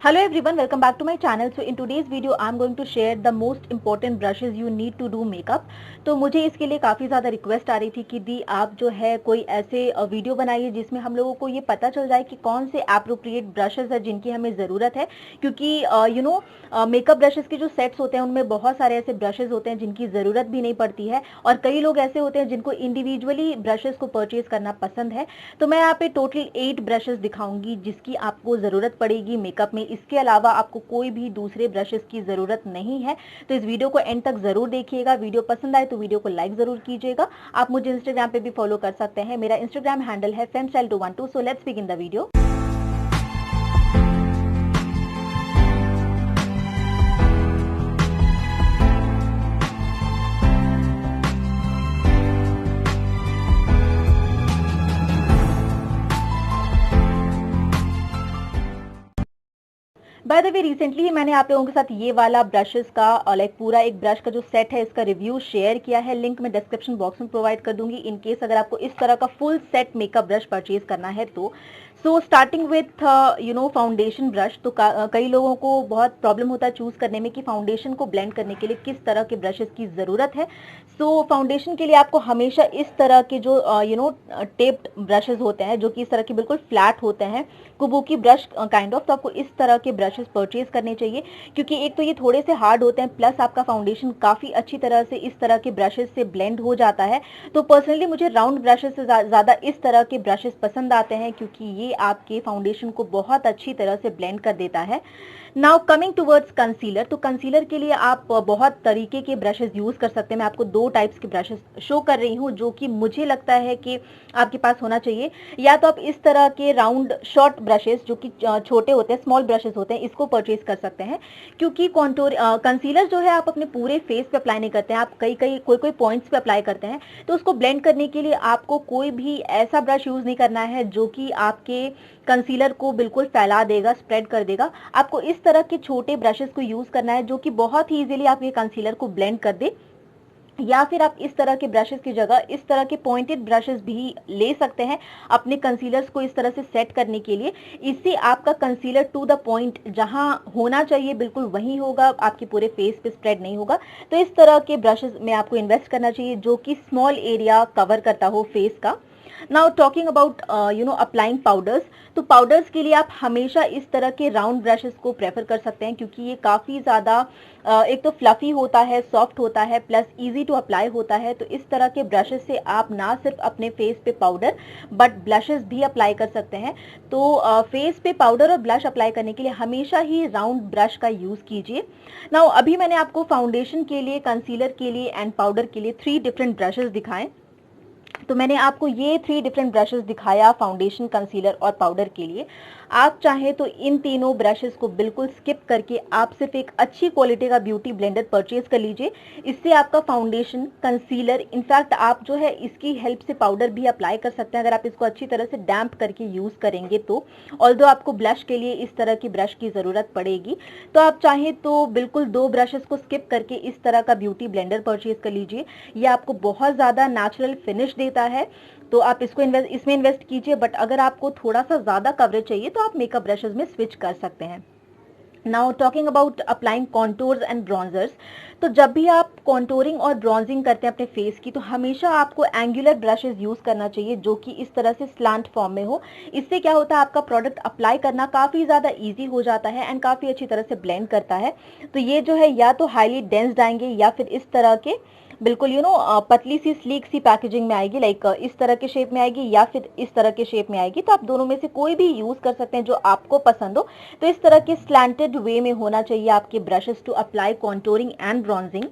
Hello everyone, welcome back to my channel. So in today's video I'm going to share the most important brushes you need to do makeup. तो मुझे इसके लिए काफ़ी ज़्यादा request आ रही थी कि दी आप जो है कोई ऐसे वीडियो बनाइए जिसमें हम लोगों को ये पता चल जाए कि कौन से एप्रोप्रिएट ब्रशेस है जिनकी हमें ज़रूरत है, क्योंकि मेकअप ब्रशेस के जो सेट्स होते हैं उनमें बहुत सारे ऐसे ब्रशेस होते हैं जिनकी ज़रूरत भी नहीं पड़ती है और कई लोग ऐसे होते हैं जिनको इंडिविजुअली ब्रशेस को परचेज करना पसंद है। तो मैं यहाँ पे टोटल 8 ब्रशेस दिखाऊंगी जिसकी आपको ज़रूरत पड़ेगी मेकअप में। इसके अलावा आपको कोई भी दूसरे ब्रशेस की ज़रूरत नहीं है। तो इस वीडियो को एंड तक ज़रूर देखिएगा। वीडियो पसंद आए तो वीडियो को लाइक ज़रूर कीजिएगा। आप मुझे इंस्टाग्राम पे भी फॉलो कर सकते हैं। मेरा इंस्टाग्राम हैंडल है femstyle212। So let's begin the video. By the way recently ही मैंने आप लोगों के साथ ये वाला ब्रशेस का पूरा एक ब्रश का जो सेट है इसका रिव्यू शेयर किया है। लिंक मैं डिस्क्रिप्शन बॉक्स में प्रोवाइड कर दूंगी इन केस अगर आपको इस तरह का full set makeup brush purchase करना है तो। So starting with foundation brush. तो कई लोगों को बहुत प्रॉब्लम होता है चूज करने में कि फाउंडेशन को ब्लेंड करने के लिए किस तरह के ब्रशेस की ज़रूरत है। सो फाउंडेशन के लिए आपको हमेशा इस तरह के जो टेप्ड ब्रशेस होते हैं जो कि इस तरह के बिल्कुल फ्लैट होते हैं, कुबुकी ब्रश काइंड ऑफ, तो आपको इस तरह के ब्रशेस परचेज करने चाहिए क्योंकि एक तो ये थोड़े से हार्ड होते हैं प्लस आपका फाउंडेशन काफ़ी अच्छी तरह से इस तरह के ब्रशेस से ब्लेंड हो जाता है। तो पर्सनली मुझे राउंड ब्रशेस से ज़्यादा इस तरह के ब्रशेस पसंद आते हैं क्योंकि ये आपके फाउंडेशन को बहुत अच्छी तरह से ब्लेंड कर देता है। Now coming towards concealer. तो कंसीलर के लिए आप बहुत तरीके के ब्रशेस यूज कर सकते हैं। मैं आपको 2 टाइप्स के ब्रशेस शो कर रही हूँ जो कि मुझे लगता है कि आपके पास होना चाहिए। या तो आप इस तरह के राउंड शॉर्ट ब्रशेस जो कि छोटे होते हैं, स्मॉल ब्रशेस होते हैं, इसको परचेज कर सकते हैं क्योंकि कंसीलर जो है आप अपने पूरे फेस पे अप्लाई नहीं करते हैं, आप कोई पॉइंट्स पे अप्लाई करते हैं। तो उसको ब्लेंड करने के लिए आपको कोई भी ऐसा ब्रश यूज नहीं करना है जो कि आपके कंसीलर को बिल्कुल फैला देगा, स्प्रेड कर देगा। आपको इस तरह के छोटे ब्रशेस को यूज करना है जो कि बहुत ही इजीली आपके कंसीलर को ब्लेंड कर दे। या फिर आप इस तरह के ब्रशेस की जगह इस तरह के पॉइंटेड ब्रशेस भी ले सकते हैं अपने कंसीलर्स को इस तरह से सेट करने के लिए। इससे आपका कंसीलर टू द पॉइंट जहां होना चाहिए बिल्कुल वहीं होगा, आपके पूरे फेस पे स्प्रेड नहीं होगा। तो इस तरह के ब्रशेस में आपको इन्वेस्ट करना चाहिए जो कि स्मॉल एरिया कवर करता हो फेस का। Now talking about applying powders. तो पाउडर्स के लिए आप हमेशा इस तरह के राउंड ब्रशेस को प्रेफर कर सकते हैं क्योंकि ये काफ़ी ज़्यादा एक तो फ्लफी होता है, सॉफ्ट होता है, प्लस इजी टू अप्लाई होता है। तो इस तरह के ब्रशेस से आप ना सिर्फ अपने फेस पे पाउडर बट ब्लशेस भी अप्लाई कर सकते हैं। तो फेस पे पाउडर और ब्लश अप्लाई करने के लिए हमेशा ही राउंड ब्रश का यूज़ कीजिए। नाउ अभी मैंने आपको फाउंडेशन के लिए, कंसीलर के लिए एंड पाउडर के लिए 3 डिफरेंट ब्रशेस दिखाएं। तो मैंने आपको ये 3 डिफरेंट ब्रशेस दिखाया फाउंडेशन, कंसीलर और पाउडर के लिए। आप चाहें तो इन तीनों ब्रशेस को बिल्कुल स्किप करके आप सिर्फ एक अच्छी क्वालिटी का ब्यूटी ब्लेंडर परचेज कर लीजिए। इससे आपका फाउंडेशन, कंसीलर, इनफैक्ट आप जो है इसकी हेल्प से पाउडर भी अप्लाई कर सकते हैं अगर आप इसको अच्छी तरह से डैम्प करके यूज करेंगे तो। ऑल्दो आपको ब्लश के लिए इस तरह की ब्रश की जरूरत पड़ेगी। तो आप चाहें तो बिल्कुल 2 ब्रशेस को स्किप करके इस तरह का ब्यूटी ब्लेंडर परचेज कर लीजिए। ये आपको बहुत ज्यादा नेचुरल फिनिश देता है तो आप इसमें इन्वेस्ट कीजिए। बट अगर आपको थोड़ा सा ज्यादा कवरेज चाहिए तो आप मेकअप ब्रशेस में स्विच कर सकते हैं। Now talking about applying contours and bronzers. तो जब भी आप कॉन्टोरिंग और ब्रॉन्जिंग करते हैं अपने फेस की तो हमेशा आपको एंगुलर ब्रशेस यूज करना चाहिए जो कि इस तरह से स्लांट फॉर्म में हो। इससे क्या होता है, आपका प्रोडक्ट अप्लाई करना काफी ज्यादा इजी हो जाता है एंड काफी अच्छी तरह से ब्लेंड करता है। तो ये जो है या तो हाईली डेंस्ड आएंगे या फिर इस तरह के बिल्कुल पतली सी स्लीक सी पैकेजिंग में आएगी, लाइक इस तरह के शेप में आएगी या फिर इस तरह के शेप में आएगी। तो आप दोनों में से कोई भी यूज कर सकते हैं जो आपको पसंद हो। तो इस तरह के स्लैंटेड वे में होना चाहिए आपके brushes to apply contouring and bronzing.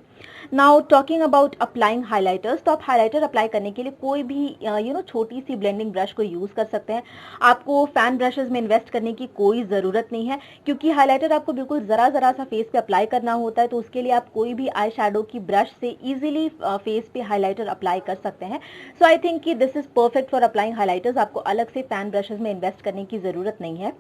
Now talking about applying highlighters. तो आप हाइलाइटर अप्लाई करने के लिए कोई भी छोटी सी ब्लेंडिंग ब्रश को यूज कर सकते हैं। आपको फैन ब्रशेस में इन्वेस्ट करने की कोई जरूरत नहीं है क्योंकि हाइलाइटर आपको बिल्कुल जरा जरा सा फेस पे अप्लाई करना होता है। तो उसके लिए आप कोई भी आई शैडो की ब्रश से इजीली फेस पे हाइलाइटर अप्लाई कर सकते हैं। सो आई थिंक कि this is perfect for applying highlighters. आपको अलग से फैन ब्रशेस में इन्वेस्ट करने की जरूरत नहीं है।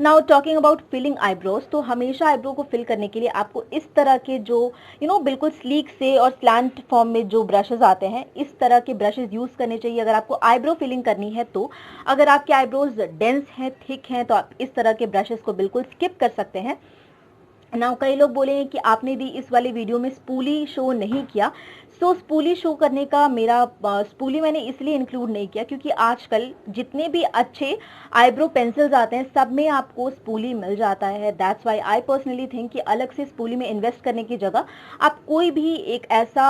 Now talking about filling eyebrows. तो हमेशा आईब्रो को फिल करने के लिए आपको इस तरह के जो बिल्कुल स्लीक से और स्लैंट फॉर्म में जो ब्रशेस आते हैं, इस तरह के ब्रशेस यूज करने चाहिए अगर आपको आईब्रो फिलिंग करनी है। तो अगर आपके आईब्रोज डेंस हैं, थिक हैं, तो आप इस तरह के ब्रशेस को बिल्कुल स्किप कर सकते हैं। नाउ कई लोग बोले कि आपने दी इस वाले वीडियो में स्पूली शो नहीं किया। सो स्पूली शो करने का मेरा स्पूली मैंने इसलिए इंक्लूड नहीं किया क्योंकि आजकल जितने भी अच्छे आईब्रो पेंसिल्स आते हैं सब में आपको स्पूली मिल जाता है। That's why I personally think कि अलग से स्पूली में इन्वेस्ट करने की जगह आप कोई भी एक ऐसा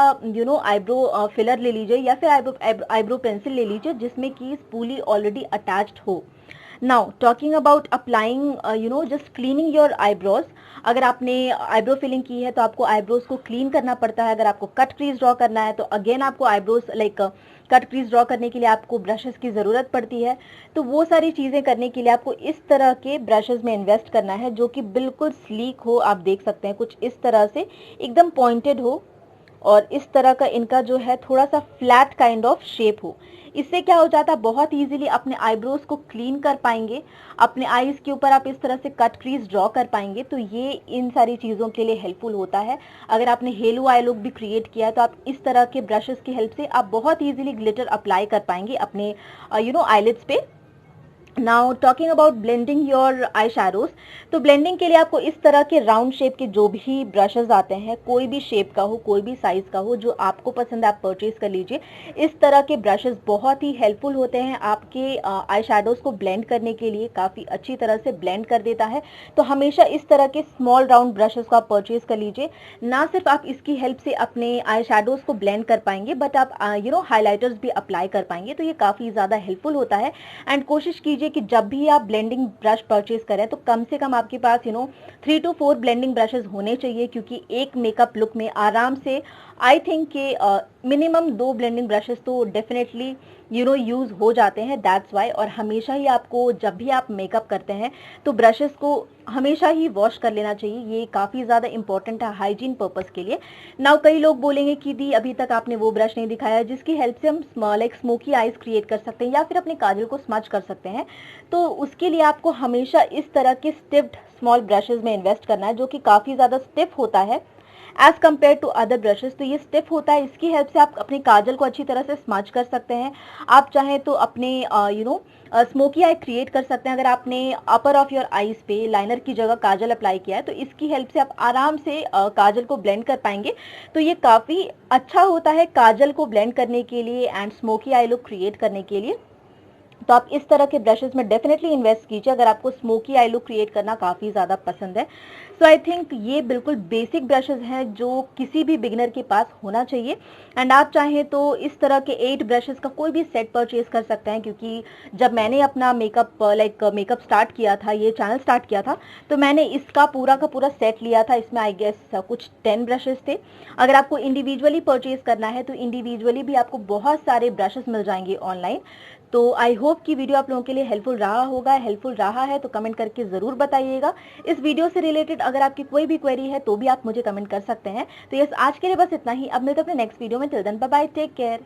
आईब्रो फिलर ले लीजिए या फिर आईब्रो पेंसिल ले लीजिए जिसमें कि स्पूली ऑलरेडी अटैच्ड हो। Now talking about applying just cleaning your eyebrows. अगर आपने आईब्रो फिलिंग की है तो आपको आईब्रोज को क्लीन करना पड़ता है। अगर आपको कट क्रीज ड्रॉ करना है तो अगेन आपको आईब्रोज कट क्रीज ड्रॉ करने के लिए आपको ब्रशेस की ज़रूरत पड़ती है। तो वो सारी चीज़ें करने के लिए आपको इस तरह के ब्रशेस में इन्वेस्ट करना है जो कि बिल्कुल स्लीक हो। आप देख सकते हैं कुछ इस तरह से एकदम पॉइंटेड हो और इस तरह का इनका जो है थोड़ा सा फ्लैट काइंड ऑफ शेप हो। इससे क्या हो जाता है, बहुत इजीली अपने आईब्रोज को क्लीन कर पाएंगे। अपने आईज के ऊपर आप इस तरह से कट क्रीज ड्रॉ कर पाएंगे। तो ये इन सारी चीज़ों के लिए हेल्पफुल होता है। अगर आपने हेलो आई लुक भी क्रिएट किया है तो आप इस तरह के ब्रशेस की हेल्प से आप बहुत इजीली ग्लिटर अप्लाई कर पाएंगे अपने आईलिड्स पे। Now talking about blending your I shadows. तो ब्लेंडिंग के लिए आपको इस तरह के राउंड शेप के जो भी ब्रशेज आते हैं, कोई भी शेप का हो, कोई भी साइज का हो, जो आपको पसंद है आप परचेज कर लीजिए। इस तरह के ब्रशेज बहुत ही हेल्पफुल होते हैं आपके आई शैडोज को ब्लेंड करने के लिए, काफ़ी अच्छी तरह से ब्लेंड कर देता है। तो हमेशा इस तरह के स्मॉल राउंड ब्रशेज को आप परचेज कर लीजिए। ना सिर्फ आप इसकी हेल्प से अपने आई शैडोज को ब्लेंड कर पाएंगे बट आप हाईलाइटर्स भी अप्लाई कर पाएंगे। तो ये काफ़ी ज़्यादा हेल्पफुल होता है। एंड कोशिश कीजिए कि जब भी आप ब्लेंडिंग ब्रश परचेज करें तो कम से कम आपके पास 3 to 4 ब्लेंडिंग ब्रशेज होने चाहिए क्योंकि एक मेकअप लुक में आराम से आई थिंक के मिनिमम 2 ब्लेंडिंग ब्रशेज तो डेफिनेटली यूज हो जाते हैं। That's why. और हमेशा ही आपको जब भी आप मेकअप करते हैं तो ब्रशेस को हमेशा ही वॉश कर लेना चाहिए। ये काफ़ी ज़्यादा इंपॉर्टेंट है हाइजीन पर्पस के लिए। नाउ कई लोग बोलेंगे कि दी अभी तक आपने वो ब्रश नहीं दिखाया जिसकी हेल्प से हम स्मोकी आईज क्रिएट कर सकते हैं या फिर अपने काजल को स्मच कर सकते हैं। तो उसके लिए आपको हमेशा इस तरह के स्टिफ्ड स्मॉल ब्रशेज में इन्वेस्ट करना है जो कि काफ़ी ज़्यादा स्टिफ होता है as compare to other brushes. तो ये स्टिफ होता है, इसकी हेल्प से आप अपने काजल को अच्छी तरह से स्मच कर सकते हैं। आप चाहें तो अपने स्मोकी आई क्रिएट कर सकते हैं। अगर आपने अपर ऑफ योर आईज पे लाइनर की जगह काजल अप्लाई किया है तो इसकी हेल्प से आप आराम से काजल को ब्लेंड कर पाएंगे। तो ये काफ़ी अच्छा होता है काजल को ब्लेंड करने के लिए and smoky I look create करने के लिए। तो आप इस तरह के ब्रशेस में डेफिनेटली इन्वेस्ट कीजिए अगर आपको स्मोकी आई लुक क्रिएट करना काफ़ी ज़्यादा पसंद है। सो आई थिंक ये बिल्कुल बेसिक ब्रशेस हैं जो किसी भी बिगिनर के पास होना चाहिए। एंड आप चाहें तो इस तरह के 8 ब्रशेस का कोई भी सेट परचेज कर सकते हैं क्योंकि जब मैंने अपना मेकअप स्टार्ट किया था, ये चैनल स्टार्ट किया था, तो मैंने इसका पूरा का पूरा सेट लिया था। इसमें आई गेस कुछ 10 ब्रशेस थे। अगर आपको इंडिविजुअली परचेज करना है तो इंडिविजुअली भी आपको बहुत सारे ब्रशेस मिल जाएंगे ऑनलाइन। तो आई होप कि वीडियो आप लोगों के लिए हेल्पफुल रहा होगा। हेल्पफुल रहा है तो कमेंट करके ज़रूर बताइएगा। इस वीडियो से रिलेटेड अगर आपकी कोई भी क्वेरी है तो भी आप मुझे कमेंट कर सकते हैं। तो यस, आज के लिए बस इतना ही। अब मिलते हैं अपने नेक्स्ट वीडियो में। Till then bye bye, take care.